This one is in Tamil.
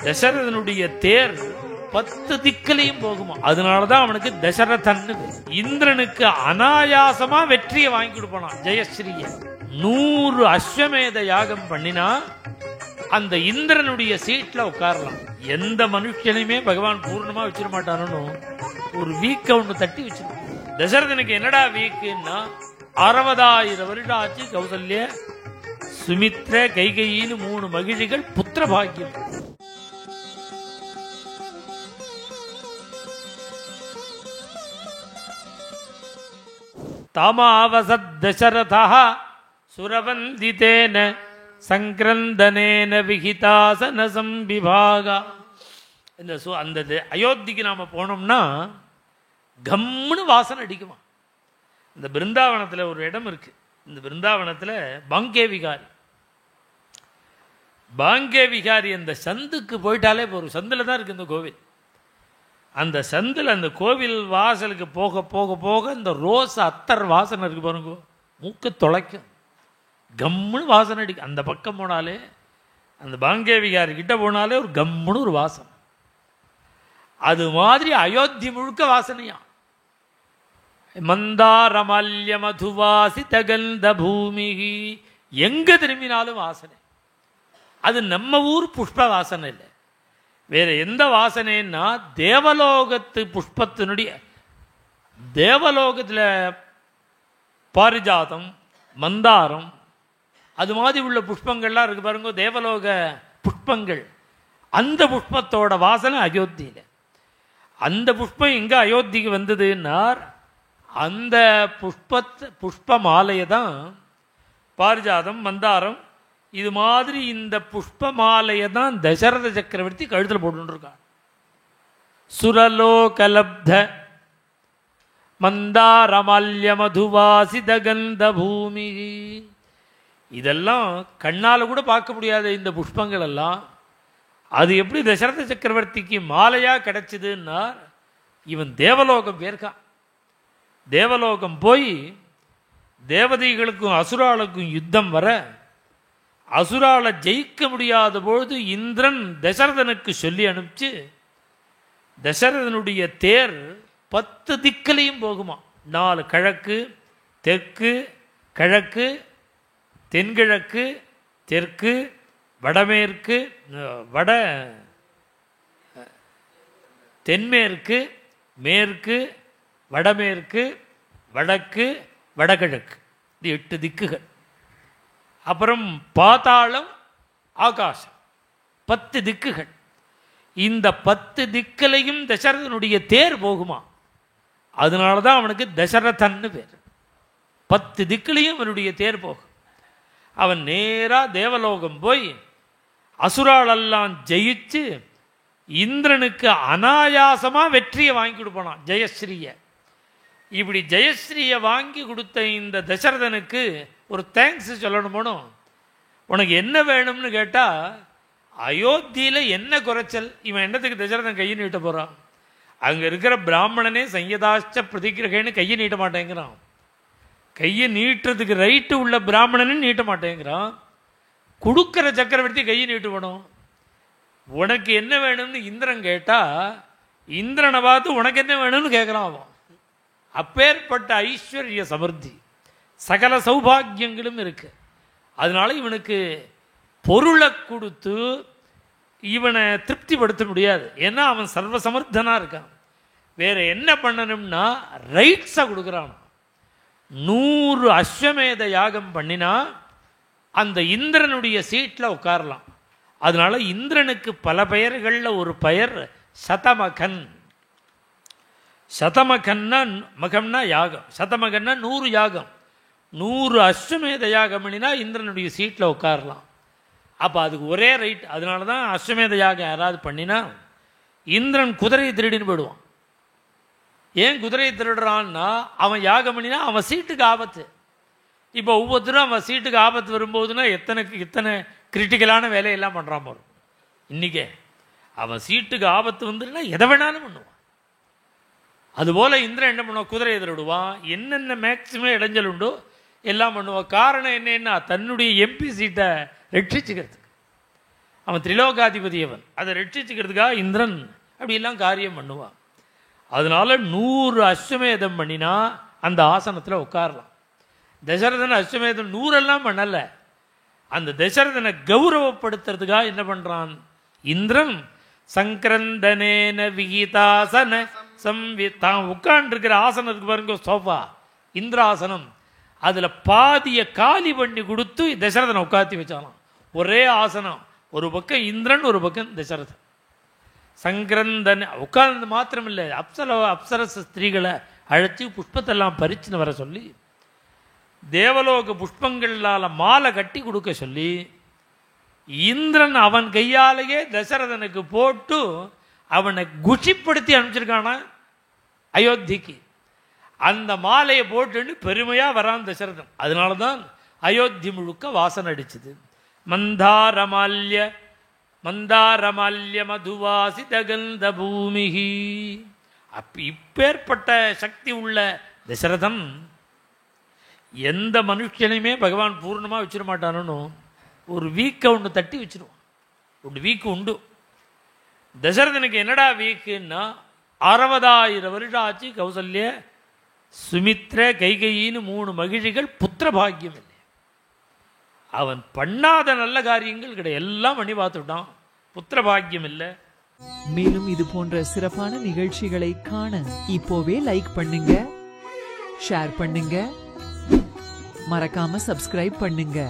தசரதனுடைய தேர் 10 திக்கிலையும் போகுமா. அதனாலதான் அவனுக்கு தசரதன். இந்திரனுக்கு அனாயாசமா வெற்றியை வாங்கி கொடுப்பான் ஜெயஸ்ரீய. 100 அஸ்வமேத யாகம் பண்ணினா அந்த இந்திரனுடைய சீட்ல உட்காரலாம். எந்த மனுஷனையுமே பகவான் பூர்ணமா வச்சிட மாட்டானு ஒரு வீக்க ஒண்ணு தட்டி வச்சிருக்க. தசரதனுக்கு என்னடா வீக்குன்னா 60,000 வருடம் ஆச்சு. கௌசல்ய, சுமித்ர, கைகையின்னு 3 மகிழ்ச்சிகள், புத்திர பாக்கியம். தாமாவசத் தசரதः சுரவந்திதேன சங்கிரந்தனேன விஹிதாசன சம்பிபாகா. அந்த அயோத்திக்கு நாம போனோம்னா கம்முன்னு வாசனை அடிக்குமா. இந்த பிருந்தாவனத்தில் ஒரு இடம் இருக்கு. இந்த பிருந்தாவனத்தில் பாங்கே விகாரி, பாங்கே விகாரி அந்த சந்துக்கு போயிட்டாலே போகும். சந்தில் தான் இருக்கு இந்த கோவில். அந்த சந்தில் அந்த கோவில் வாசலுக்கு போக போக போக இந்த ரோஸ் அத்தர் வாசனை இருக்கு பாருங்க, மூக்க தொலைக்கும், கம்முன்னு வாசனை அடிக்கும். அந்த பக்கம் போனாலே, அந்த பாங்கே விகாரி கிட்ட போனாலே ஒரு கம்முன்னு ஒரு வாசனை. அது மாதிரி அயோத்தி முழுக்க வாசனையா. மந்தாரமல்ய மதுவாசி தகந்த பூமி, எங்க திரும்பினாலும் வாசனை. அது நம்ம ஊர் புஷ்ப வாசனை இல்லை, வேற எந்த வாசனைன்னா தேவலோகத்து புஷ்பத்தினுடைய. தேவலோகத்தில் பாரிஜாதம், மந்தாரம், அது மாதிரி உள்ள புஷ்பங்கள்லாம் இருக்கு பாருங்க, தேவலோக புஷ்பங்கள். அந்த புஷ்பத்தோட வாசனை அயோத்தியில். அந்த புஷ்பம் எங்க அயோத்திக்கு வந்ததுன்னா அந்த புஷ்ப மாலையை தான் பாரிஜாதம், மந்தாரம், இது மாதிரி இந்த புஷ்ப மாலையை தான் தசரத சக்கரவர்த்தி கழுத்தில் போட்டுருக்கான். சுரலோகலப்த மந்தாரமல்ய மதுவாசித கந்த பூமி, இதெல்லாம் கண்ணால் கூட பார்க்க முடியாத இந்த புஷ்பங்கள் எல்லாம் அது எப்படி தசரத சக்கரவர்த்திக்கு மாலையா கிடைச்சதுன்னா, இவன் தேவலோகம் போயிருக்கான். தேவலோகம் போய் தேவதைகளுக்கும் அசுராளுக்கும் யுத்தம் வர, அசுராளை ஜெயிக்க முடியாத பொழுது இந்திரன் தசரதனுக்கு சொல்லி அனுப்பிச்சு, தசரதனுடைய தேர் 10 திக்கிலையும் போகுமா. 4 கிழக்கு, தெற்கு, கிழக்கு, தென்கிழக்கு, தெற்கு, வடமேற்கு, தென்மேற்கு, மேற்கு, வடமேற்கு, வடக்கு, வடகிழக்கு, இது 8 திக்குகள். அப்புறம் பாதாளம், ஆகாசம், 10 திக்குகள். இந்த 10 திக்கிலையும் தசரதனுடைய தேர் போகுமா. அதனாலதான் அவனுக்கு தசரதன்னு பேர். 10 திக்கிலையும் அவனுடைய தேர் போகும். அவன் நேரா தேவலோகம் போய் அசுராலெல்லாம் ஜெயிச்சு இந்திரனுக்கு அனாயாசமா வெற்றியை வாங்கி கொடுப்பானான், ஜெயஸ்ரீய. இப்படி ஜெயஸ்ரீயை வாங்கி கொடுத்த இந்த தசரதனுக்கு ஒரு தேங்க்ஸ் சொல்லணுமோ. உனக்கு என்ன வேணும்னு கேட்டா, அயோத்தியில என்ன குறைச்சல், இவன் என்னத்துக்கு தசரதன் கையை நீட்ட போறான். அங்க இருக்கிற பிராமணனே சங்கதாச்ச பிரதிகிரகன்னு கையை நீட்ட மாட்டேங்கிறான். கையை நீட்டுறதுக்கு ரைட்டு உள்ள பிராமணனும் நீட்ட மாட்டேங்கிறான். கொடுக்கிற சக்கரவர்த்தி கையை நீட்டுவணும். உனக்கு என்ன வேணும்னு இந்திரன் கேட்டா, இந்திரனை பார்த்து உனக்கு என்ன வேணும்னு கேட்கிறான் அவன். அப்பேற்பட்ட ஐஸ்வர்ய சமர்த்தி, சகல சௌபாகியங்களும் இருக்கு. அதனால இவனுக்கு பொருளை கொடுத்து இவனை திருப்திப்படுத்த முடியாது. ஏன்னா அவன் சர்வசமர்த்தனா இருக்கான். வேற என்ன பண்ணணும்னா ரைட்ஸை கொடுக்குறான். 100 அஸ்வமேத யாகம் பண்ணினா அந்த இந்திரனுடைய சீட்ல உட்காரலாம். அதனால இந்திரனுக்கு பல பெயர்கள்ல ஒரு பெயர் சதமகன். சதமகன்னா மகம்னா யாகம், சதமகன்னா 100 யாகம். 100 அஸ்வமேத யாகம் பண்ணினா இந்திரனுடைய சீட்ல உட்காரலாம். அப்போ அதுக்கு ஒரே ரைட். அதனால தான் அஸ்வமேத யாகம் யாராவது பண்ணினா இந்திரன் குதிரையை திருடின்னு போயிடுவான். ஏன் குதிரையை திருடுறான்னா, அவன் யாகம் பண்ணினா அவன் சீட்டுக்கு ஆபத்து. இப்போ ஒவ்வொருத்தரும் அவன் சீட்டுக்கு ஆபத்து வரும்போதுன்னா எத்தனை கிரிட்டிக்கலான வேலையெல்லாம் பண்ணுறான் போகிறோம். இன்றைக்கே அவன் சீட்டுக்கு ஆபத்து வந்துன்னா எதை வேணாலும் பண்ணுவான். அதுபோல் இந்திரன் என்ன பண்ணுவான், குதிரையை திருடுவான். என்னென்ன மேக்சிமம் இடைஞ்சல் உண்டோ எல்லாம் பண்ணுவான். காரணம் என்னன்னா தன்னுடைய எம்பி சீட்டை ரட்சிச்சுக்கிறதுக்கு. அவன் திரிலோகாதிபதி, அவன் அதை ரட்சிச்சுக்கிறதுக்காக இந்திரன் அப்படிலாம் காரியம் பண்ணுவான். அதனால 100 அஸ்வமேதம் பண்ணினா அந்த ஆசனத்தில் உட்காரலாம். தசரதன் அஸ்வமேதம் 100 பண்ணலை. அந்த தசரதனை கௌரவப்படுத்துறதுக்காக என்ன பண்ணுறான் இந்திரன், சங்கரந்தனேன விகிதாசன தான் உட்காண்டிருக்கிற ஆசனத்துக்கு பாருங்க, சோஃபா இந்திராசனம், அதில் பாதியை காலி பண்ணி கொடுத்து தசரதனை உட்காத்தி வச்சாலாம். ஒரே ஆசனம், ஒரு பக்கம் இந்திரன் ஒரு பக்கம் தசரதன். சங்கரந்தன் உட்கார்ந்து மாத்திரம் இல்லை, அப்சரச ஸ்திரீகளை அழைச்சி புஷ்பத்தெல்லாம் பறிச்சுன்னு வர சொல்லி, தேவலோக புஷ்பங்களால் மாலை கட்டி கொடுக்க சொல்லி, இந்திரன் அவன் கையாலேயே தசரதனுக்கு போட்டு அவனை குஷிப்படுத்தி அனுப்பிச்சிருக்கானா அயோத்திக்கு. அந்த மாலையை போட்டுன்னு பெருமையாக வரான் தசரதன். அதனால தான் அயோத்தி முழுக்க வாசனை அடிச்சது. மந்தாரமால்ய மதுவாசித கந்த பூமிகி. இப்பேற்பட்ட சக்தி உள்ள தசரதன் எந்த மனுஷனையுமே பகவான் பூர்ணமாக வச்சிட மாட்டானு ஒரு வீக்கை ஒன்று தட்டி வச்சிருவான். ஒரு வீக்கு உண்டு. தசரதனுக்கு என்னடா வீக்குன்னா 60,000 வருஷம் ஆச்சு கௌசல்ய சுமித்ர கைகையின்னு 3 மகிழ்ச்சிகள், புத்திர பாக்கியம் இல்லை. அவன் பண்ணாத நல்ல காரியங்கள் கிடையாது, எல்லாம் பண்ணி பார்த்துட்டான், புத்திர பாக்கியம் இல்லை. மேலும் இது போன்ற சிறப்பான நிகழ்ச்சிகளை காண இப்போவே லைக் பண்ணுங்க, ஷேர் பண்ணுங்க, மறக்காம சப்ஸ்கிரைப் பண்ணுங்க.